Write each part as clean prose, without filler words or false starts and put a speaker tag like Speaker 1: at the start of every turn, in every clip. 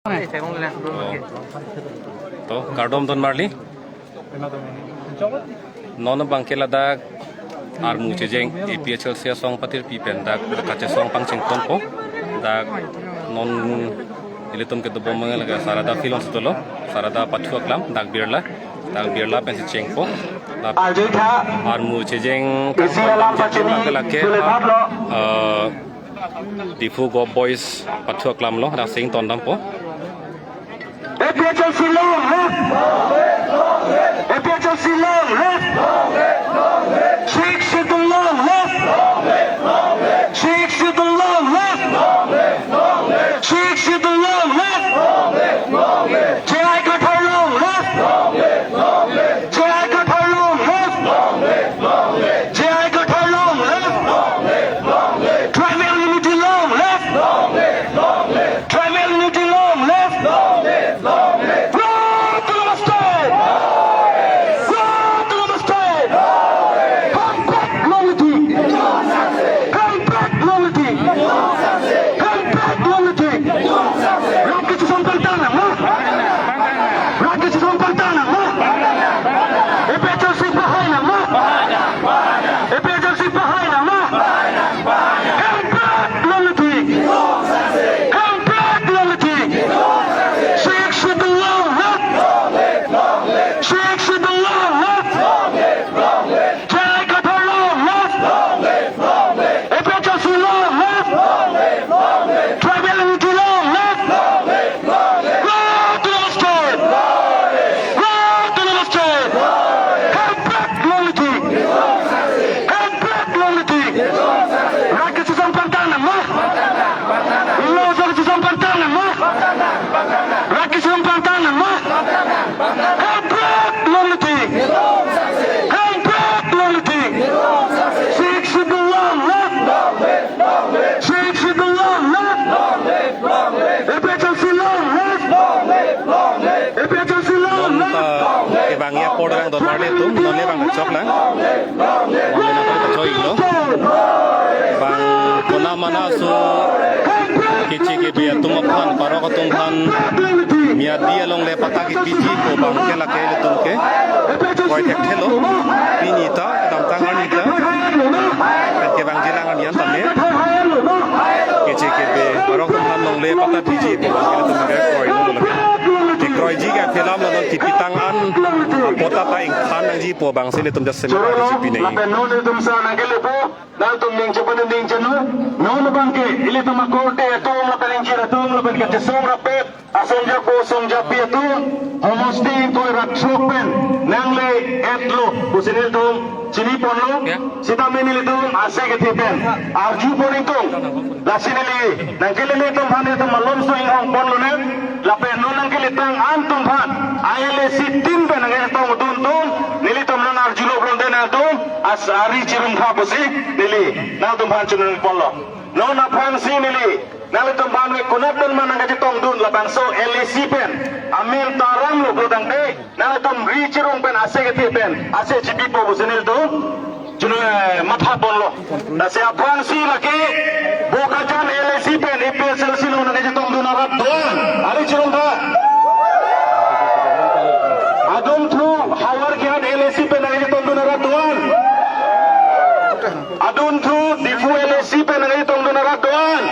Speaker 1: तो कार्डोम दोन मारली नॉन बंकेला दाग आर मुचे जेंग एपीएचएल से सॉन्ग पतिर पीपेन दाग काचे सॉन्ग पंचिंग कोन को दाग नॉन इले तुम के दो बोमंगे लगा सारादा फिल्म सतलो सारादा पछुआ क्लाम दाग बिरला पेंसिल चेंग को आर मुचे जेंग के दिफु गो बॉयज पछुआ क्लाम लो दा सिंग तोंदम को
Speaker 2: APHL Silong left. APHL Silong left. Sheikh Sidulong left. Sheikh Sidulong left. Sheikh Sidulong left. Jai Katharlong left. Jai Katharlong left. Jai Katharlong left. Tribal Unity Long left. Tribal Unity Long left.
Speaker 1: bangnya podang dot marle tu nonle bang chok lang nonle na ko choi lo bang kona mana so kichi ke be tum phan paro ko tum phan mia dia long le pata ki piji ko bang ke la ke le tum ke koi thek thelo pini ta dam tang ani ta ke bang jilang ani an tamne kichi ke be paro ko phan long le pata piji ko bang ke le tum ke koi lo lo Kroy ji ka film la non tipitang an pota ta ing khan ang ji po bang sile tum jasse me ji pi nei
Speaker 2: la no ne tum sa na gele po dal tum ning che panen ding chenu no no bang ke ile tum korte tum la panen ji tum la ben ke som ra pe asong ja ko som ja pi tum homosti to ra chopen nang le etlo kusinil tum chini ponlo sita menili tum ase ke thipen arju poning tum la sinili nang kele le tum hane tum malom so ing hong ponlo ne la pe no nang kele tang antum phan aile sitin pe nang tong dun tum nili tum nan arjulo blon den tum as ari chirum kha bosi nili nang tum phan chunun ponlo no na phan si nili nang tum phan me kunap den man nang tong dun la bang so LAC pen amir tarang lo blodang de nang tum ri chirum pen ase ke thipen ase jipi po bosi nil tum chunun matha ponlo na se aphan si laki boka jan LAC pen EPSL si lo nang tong dun arat don ari chirum da Adum thru hawar kian LAC pe nang tong dun arat don Adun thru difu LAC pe nang tong dun arat don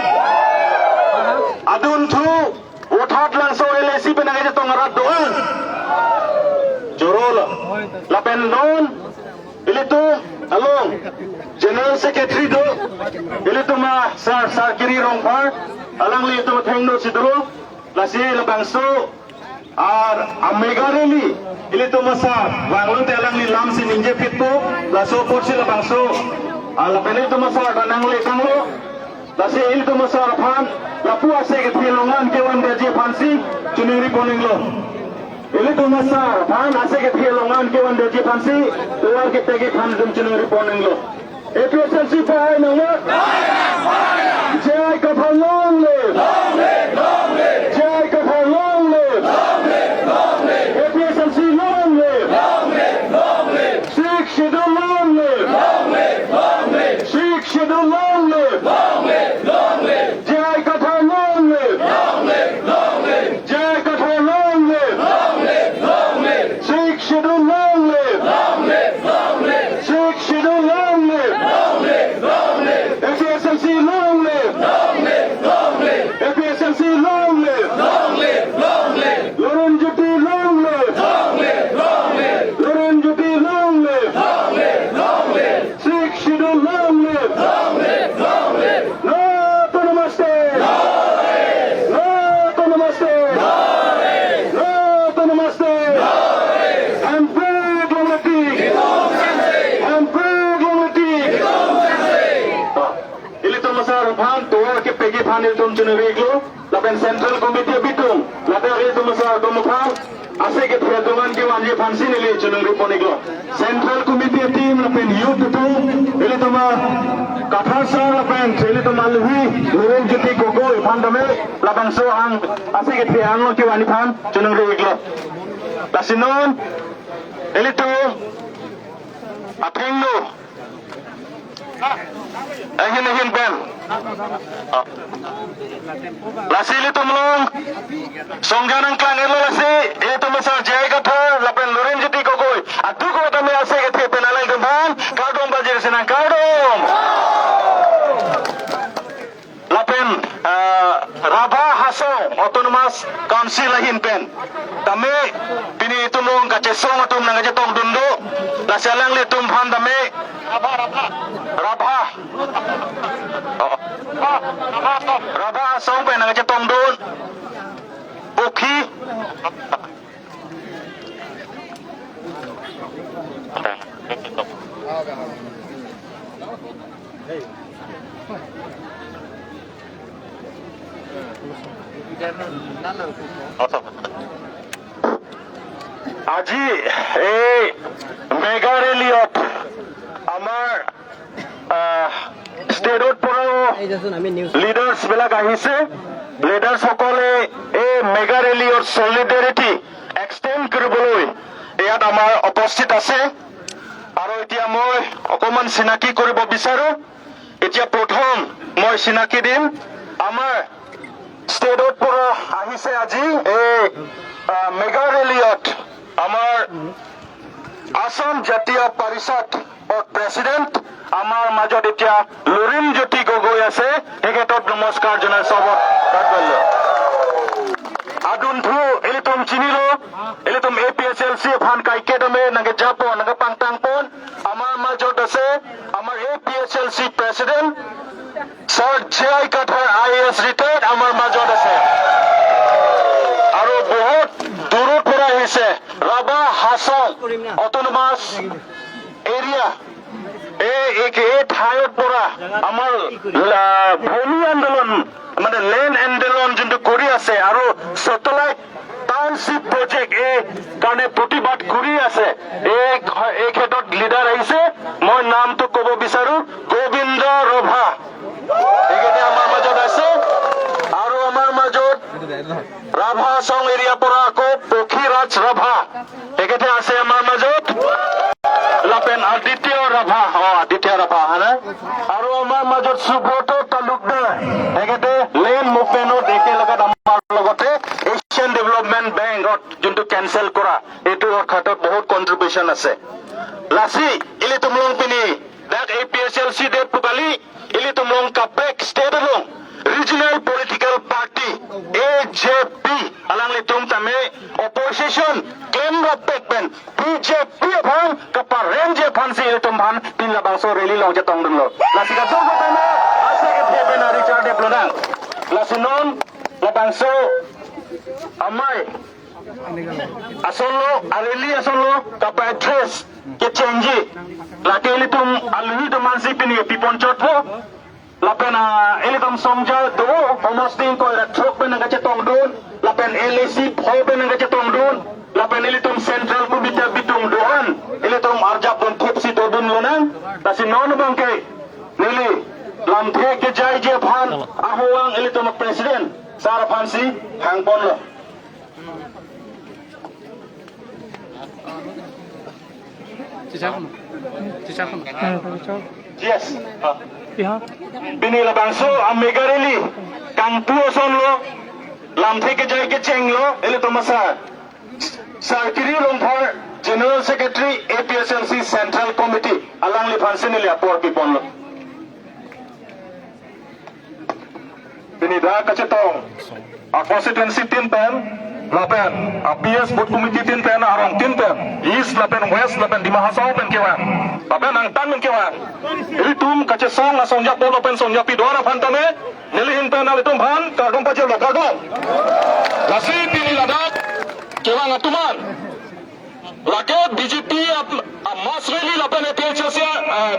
Speaker 2: Adun thru uthat langso LAC pe nang tong arat don jorol la pen non ilito along general secretary do ilito ma sar kiri rong par alang li to thengno sidro la si la bangso আর আমেগারেলি ইলে তো মাসা bungalow তেলাং নি লাম C নিঞ্জে পিতো Lasso পড়ছিল বাংসো আর পেনে তো মাসা ডানাং লে কাংলো লাসে ইল তো মাসা ফান লাপু আসে কে থিলঙ্গান কে ওয়ান দে যে ফানসি চুনিরি পনিংলো ইলে তো মাসা ফান আসে কে থিলঙ্গান কে ওয়ান দে যে ফানসি তোয়ার কে তেগে ফান দুম চুনিরি পনিংলো এপিএসএলসি পায় নঙ্গো জয় কথা লং লে জয় কথা লং লে APSLC long live! Sheikh Shidul long live! Sheikh Shidul long live! Jai Qatar long live! phan ilitum chunuriglo lapen central committee bitum lapen ilitum sa domukal ase ke threduman ke wanje phansi nili chunuri poniglo central committee team lapen youth tu ilitum kathasa lapen ilitum alwi Nurin Jyoti Gogoi phandame lapen so ang ase ke thiang ke wani phan chunuri iglo lasinon ilitum apengno Ahin pen. Lasili tumlong. Songjanang klang elo lasi. Itu misal jaya kata. Lapen Nurin Jyoti Gogoi. Atu ko kami ase kete penalai tumpang. Kardom bajir senang kardom. Lapen Rabha Hasong Autonomous Council ahin pen. Kami pini tumlong kacesong atum nang kacetong dundo. Lasalang le tumpang kami. Rabha song pe nang chetong dun Pukhi Aji mega rally Amar state poro leaders bilak ahise leaders সকলে এই mega ৰেলীৰ solidarity extend কৰিবলৈ ইয়াত আমাৰ উপস্থিত আছে আৰু এতিয়া মই অকমান চিনাকি কৰিব বিচাৰো এতিয়া প্ৰথম মই চিনাকি দিম আমাৰ ষ্টেটৰ পৰা আহিছে আজি এই মেগা ৰেলীত আমাৰ আসাম জাতীয় পৰিষদ প্ৰেসিডেন্ট আমার মাজত এতিয়া Nurin Jyoti Gogoi আছে তেখেতক নমস্কাৰ জনাই সবত কাটবল aduntu ilitum chinilo ilitum APSLC phan kaikedame nage japo nage pangtangpon amar majot ase amar APSLC president Sir J.I. Kathar IAS retired amar majot ase aro bahut durut pora ahise Rabha Hasong autonomous area एक ঠাইৰ পৰা আমাৰ ভূমি আন্দোলন মানে land আন্দোলন যোনটো কৰি আছে আৰু স্যাটেলাইট টাউনশ্বিপ প্ৰজেক্ট এই কাৰণে প্ৰতিবাদ কৰি আছে এই ক্ষেত্ৰত লিডাৰ আহিছে মই নামটো ক'ব বিচাৰো গোবিন্দ ৰভা এইকেইটা আমাৰ মাজত আছে আৰু আমাৰ মাজত ৰাভা সং এৰিয়া পৰা আকৌ পক্ষীৰাজ ৰাভা এইকেইটা আছে আমাৰ মাজত Lapen Aditya Rabha, Aditya Rabha, है आरो अमर मजर सुब्रतो तालुकदार हेगेते लेन मुभमेन्ट देखे लगत अमर लगते एशियन डेवलपमेंट बैंक जोंटो कैंसिल करा एटु खातत बहुत कंट्रीब्यूशन আছে लासी इले तुमलों पिनी दैट APSLC डेट पुकाली इले तुमलों कापेक स्टेट लों regional political party AJP alang litum tame opposition claim rapekben BJP bang kapar range phansi litum bhan pin labang so rally long jatong dun lo lasika so tame ase ke theben Richard de Blonang lasinon labang so amai asolo areli asolo kapar address ke change lake litum alwi to mansi pin pipon chotho Lapen elitam somja do homosting ko ratrok ben nga chetong dun lapen LAC pho ben nga chetong dun lapen elitum central committee bitung doan elitum arjap don thepsi to dun lonang tasi non bangke nili lam the ke jai je phan ahoang elitum president sar phansi hangpon lo yes Bini labangso amega rally kang puo son lo lam theke jai ke cheng lo ele to masa sarkiri longphar general secretary APSLC central committee alang li phansin le apor pipon lo bini da kachetong a constituency tin pen lapen PS board committee tin pen arong tin pen east lapen west lapen di mahasau pen kewan lapen ang tan pen kewan ili tum kache song na songjak pon open songjak pi dora phantame nilihin pen ali tum bhan kardom paje lo kardom lasi pini ladak kewan atuman laket BJP mass rally lapen APHC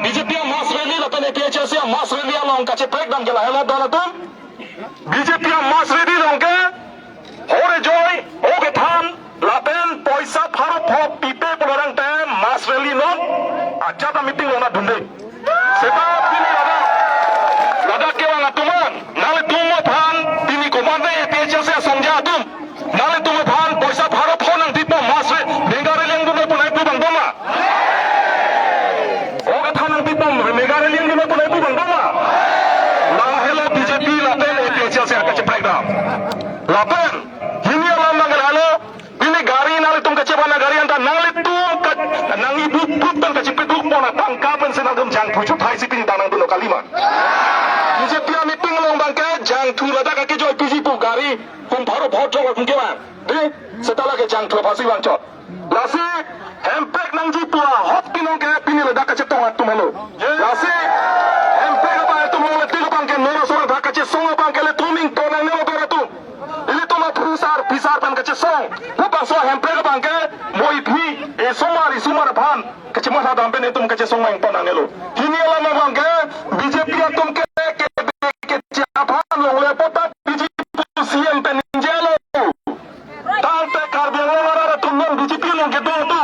Speaker 2: BJP mass rally lapen APHC mass rally along kache pek dam jela hela dona tum BJP yang mas ready dong ke? Hore joy, oke tham, laten poisa paro pop pipe pelarang tem mas rally non, aja ta meeting lona dunde. Sebab ini lada kewang atuman, nale tumo pan, tini komande PHL saya songja atum, nale tumo pan poisa paro ponang tipo mas re, negara yang dunde punai bang doma. Oke thanang tipo negara yang dunde punai bang doma. Lang hello BJP laten PHL saya akan breakdown. Laten, ini alam nangalalo, ini gari nali tung kecewana gari anta nali tung nang ibu putan kecipit pona tangkapan senagam jang pucuk hai sipin tanang tuno kalima. BJP meeting long bangke jang tu lada kaki joy BJP gari kum baru bocor kum kewan. Setelah ke jang tu pasti wancot. Lasi hempek nang jipua hot pinong ke pini lada kecetong atu melu. Lasi hempek apa itu mau letik bangke nora sora dah kecet songo bangke le tuming tonang nelo tu. Ini tu mah pisar pan kecil song. Lepas so hempel ke bangke, moi pi, sumar pan. Kecil mah ada hempel itu kecil song yang panang elo. Ini lama bangke, BJP atum ke apa long lepota BJP siam peninjalo. Tante karbiang lara tu non BJP long gitu tu.